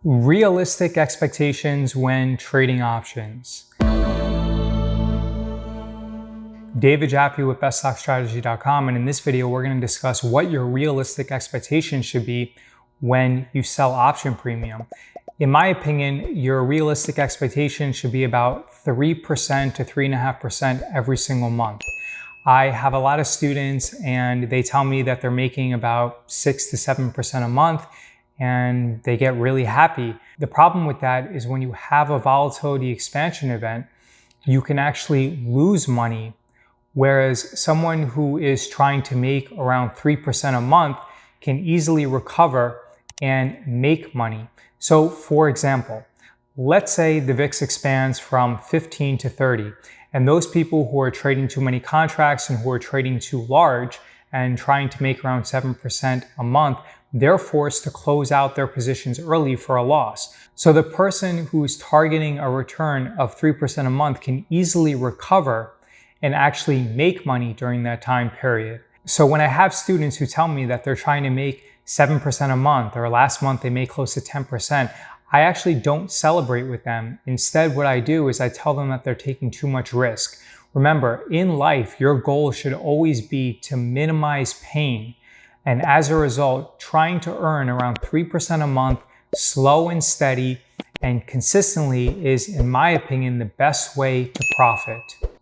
Realistic expectations when trading options. David Jaffe with BestStockStrategy.com, and in this video we're going to discuss what your realistic expectations should be when you sell option premium. In my opinion, your realistic expectation should be about 3% to 3.5% every single month. I have a lot of students and they tell me that they're making about 6 to 7% a month, and they get really happy. The problem with that is when you have a volatility expansion event, you can actually lose money, whereas someone who is trying to make around 3% a month can easily recover and make money. So for example, let's say the VIX expands from 15 to 30, and those people who are trading too many contracts and who are trading too large and trying to make around 7% a month, they're forced to close out their positions early for a loss. So the person who's targeting a return of 3% a month can easily recover and actually make money during that time period. So when I have students who tell me that they're trying to make 7% a month, or last month they made close to 10%, I actually don't celebrate with them. Instead, what I do is I tell them that they're taking too much risk. Remember, in life, your goal should always be to minimize pain. And as a result, trying to earn around 3% a month, slow and steady, and consistently is, in my opinion, the best way to profit.